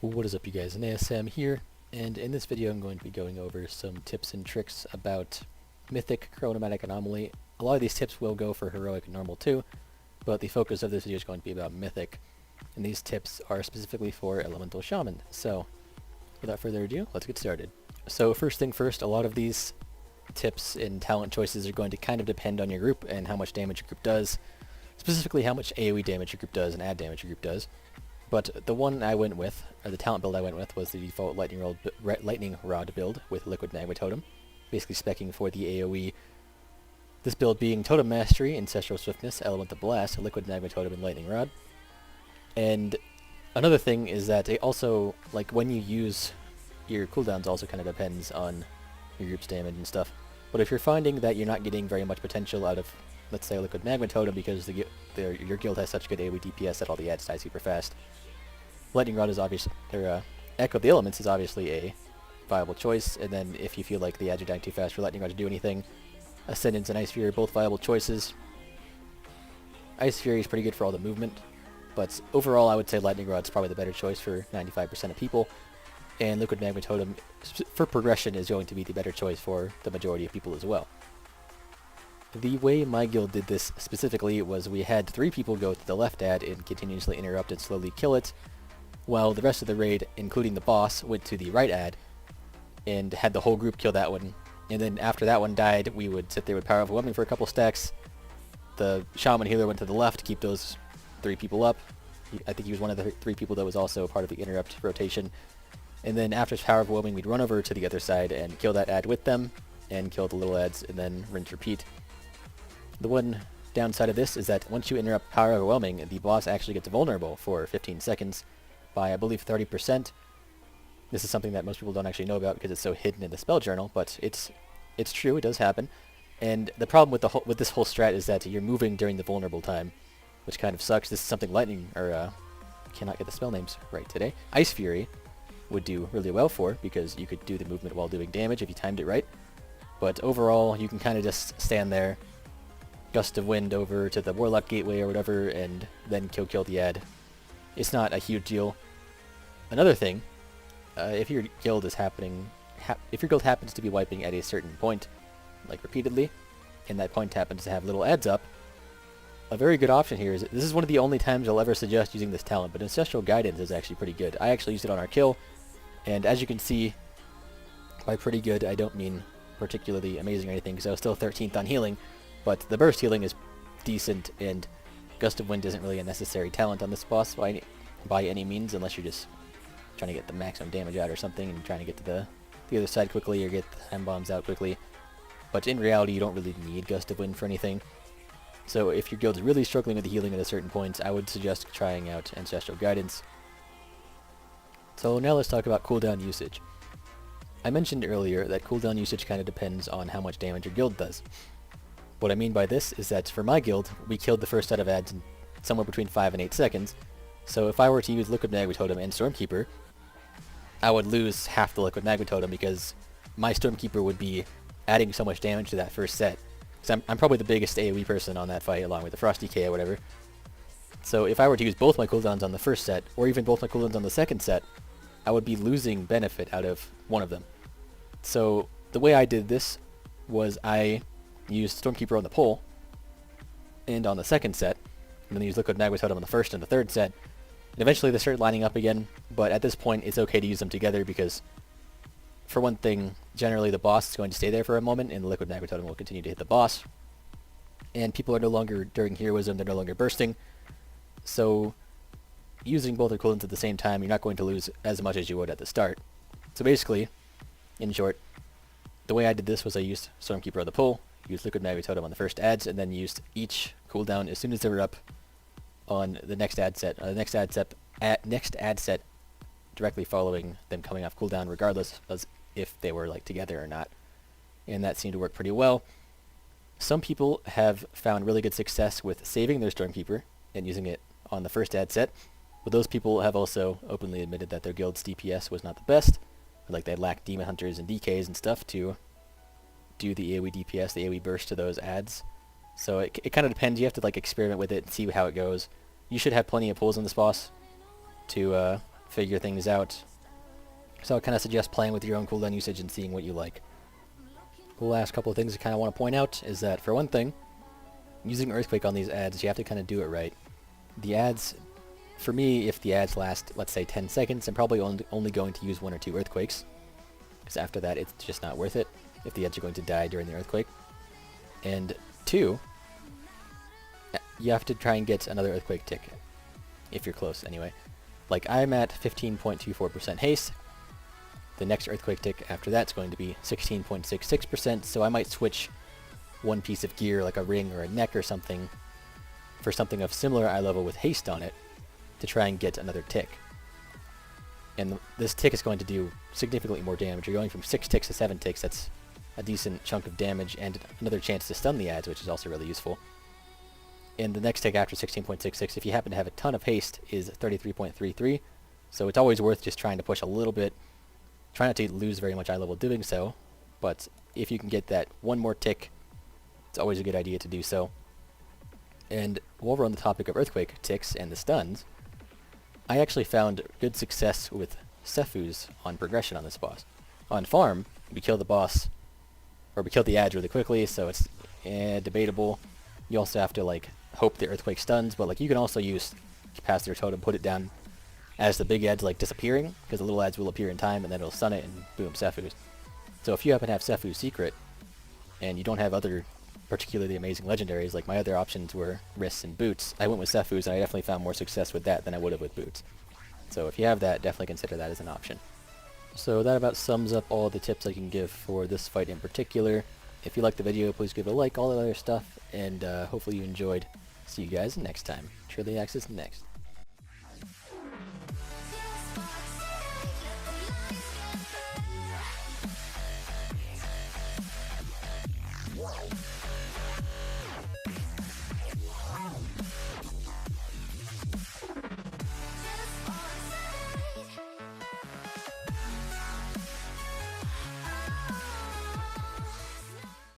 What is up, you guys? Naesam here, and in this video I'm going to be going over some tips and tricks about Mythic Chronomatic Anomaly. A lot of these tips will go for Heroic and Normal too, but the focus of this video is going to be about Mythic, and these tips are specifically for Elemental Shaman. So, without further ado, let's get started. So first thing first, a lot of these tips and talent choices are going to kind of depend on your group and how much damage your group does, specifically how much AoE damage your group does and add damage your group does. But the one I went with, or the talent build I went with, was the default Lightning Rod build with Liquid Magma Totem, basically speccing for the AoE. This build being Totem Mastery, Ancestral Swiftness, Elemental Blast, Liquid Magma Totem, and Lightning Rod. And another thing is that it also, like, when you use your cooldowns also kind of depends on your group's damage and stuff. But if you're finding that you're not getting very much potential out of, let's say, Liquid Magma Totem because your guild has such good AoE DPS that all the ads die super fast, Lightning Rod is obviously, or Echo of the Elements is obviously a viable choice, and then if you feel like the ads are dying too fast for Lightning Rod to do anything, Ascendance and Ice Fury are both viable choices. Ice Fury is pretty good for all the movement, but overall I would say Lightning Rod's probably the better choice for 95% of people, and Liquid Magma Totem for progression is going to be the better choice for the majority of people as well. The way my guild did this specifically was we had 3 people go to the left ad and continuously interrupt and slowly kill it, while the rest of the raid, including the boss, went to the right ad and had the whole group kill that one. And then after that one died, we would sit there with Power Overwhelming for a couple stacks. The Shaman healer went to the left to keep those 3 people up. I think he was one of the 3 people that was also part of the interrupt rotation. And then after Power Overwhelming, we'd run over to the other side and kill that ad with them, and kill the little ads, and then rinse repeat. The one downside of this is that once you interrupt Power Overwhelming, the boss actually gets vulnerable for 15 seconds by, I believe, 30%. This is something that most people don't actually know about because it's so hidden in the spell journal, but it's true, it does happen. And the problem with this whole strat is that you're moving during the vulnerable time, which kind of sucks. This is something I cannot get the spell names right today. Ice Fury would do really well for, because you could do the movement while doing damage if you timed it right. But overall, you can kind of just stand there, Gust of Wind over to the Warlock Gateway or whatever, and then kill the ad. It's not a huge deal. Another thing, if your guild happens to be wiping at a certain point, like repeatedly, and that point happens to have little ads up, a very good option here is, this is one of the only times I'll ever suggest using this talent, but Ancestral Guidance is actually pretty good. I actually used it on our kill, and as you can see, by pretty good I don't mean particularly amazing or anything, because I was still 13th on healing, but the burst healing is decent, and Gust of Wind isn't really a necessary talent on this boss by any means, unless you're just trying to get the maximum damage out or something and trying to get to the other side quickly or get the time bombs out quickly. But in reality, you don't really need Gust of Wind for anything. So if your guild is really struggling with the healing at a certain point, I would suggest trying out Ancestral Guidance. So now let's talk about cooldown usage. I mentioned earlier that cooldown usage kind of depends on how much damage your guild does. What I mean by this is that for my guild, we killed the first set of ads in somewhere between 5 and 8 seconds. So if I were to use Liquid Magma Totem and Stormkeeper, I would lose half the Liquid Magma Totem because my Stormkeeper would be adding so much damage to that first set. Because I'm probably the biggest AoE person on that fight, along with the Frost DK or whatever. So if I were to use both my cooldowns on the first set, or even both my cooldowns on the second set, I would be losing benefit out of one of them. So the way I did this was I used Stormkeeper on the pole and on the second set, and then used Liquid Magma Totem on the first and the third set. And eventually they start lining up again, but at this point it's okay to use them together because, for one thing, generally the boss is going to stay there for a moment and the Liquid Magma Totem will continue to hit the boss. And people are no longer, during heroism, they're no longer bursting. So using both their cooldowns at the same time, you're not going to lose as much as you would at the start. So basically, in short, the way I did this was I used Stormkeeper on the pull, used Liquid Magma Totem on the first ads, and then used each cooldown as soon as they were up on the next ad set, next ad set directly following them coming off cooldown, regardless of if they were like together or not. And that seemed to work pretty well. Some people have found really good success with saving their Stormkeeper and using it on the first ad set, but those people have also openly admitted that their guild's DPS was not the best. Like, they lacked Demon Hunters and DKs and stuff to do the AoE DPS, the AoE burst to those ads. So it kind of depends. You have to like experiment with it and see how it goes. You should have plenty of pulls on this boss to figure things out. So I kind of suggest playing with your own cooldown usage and seeing what you like. The last couple of things I kind of want to point out is that, for one thing, using Earthquake on these ads, you have to kind of do it right. The ads, for me, if the ads last, let's say 10 seconds, I'm probably only going to use 1 or 2 Earthquakes, because after that it's just not worth it if the ads are going to die during the Earthquake. And 2, you have to try and get another Earthquake tick, if you're close anyway. Like, I'm at 15.24% haste. The next Earthquake tick after that's going to be 16.66%, so I might switch one piece of gear, like a ring or a neck or something, for something of similar eye level with haste on it, to try and get another tick. And this tick is going to do significantly more damage. You're going from 6 ticks to 7 ticks, that's a decent chunk of damage, and another chance to stun the ads, which is also really useful. And the next tick after 16.66, if you happen to have a ton of haste, is 33.33, so it's always worth just trying to push a little bit. Try not to lose very much eye level doing so, but if you can get that one more tick, it's always a good idea to do so. And while we're on the topic of Earthquake ticks and the stuns, I actually found good success with Sefus on progression on this boss. On farm, we kill the boss, or we kill the ads really quickly, so it's debatable. You also have to like hope the Earthquake stuns, but like you can also use Capacitor Totem, put it down as the big ads like disappearing, because the little ads will appear in time and then it'll stun it and boom, Sefus. So if you happen to have Sefu's secret, and you don't have other particularly amazing legendaries, like my other options were wrists and boots, I went with Sefu's and I definitely found more success with that than I would have with boots. So if you have that, definitely consider that as an option. So that about sums up all the tips I can give for this fight in particular. If you liked the video, please give it a like, all that other stuff, and hopefully you enjoyed. See you guys next time. Trilliax is next. Wow.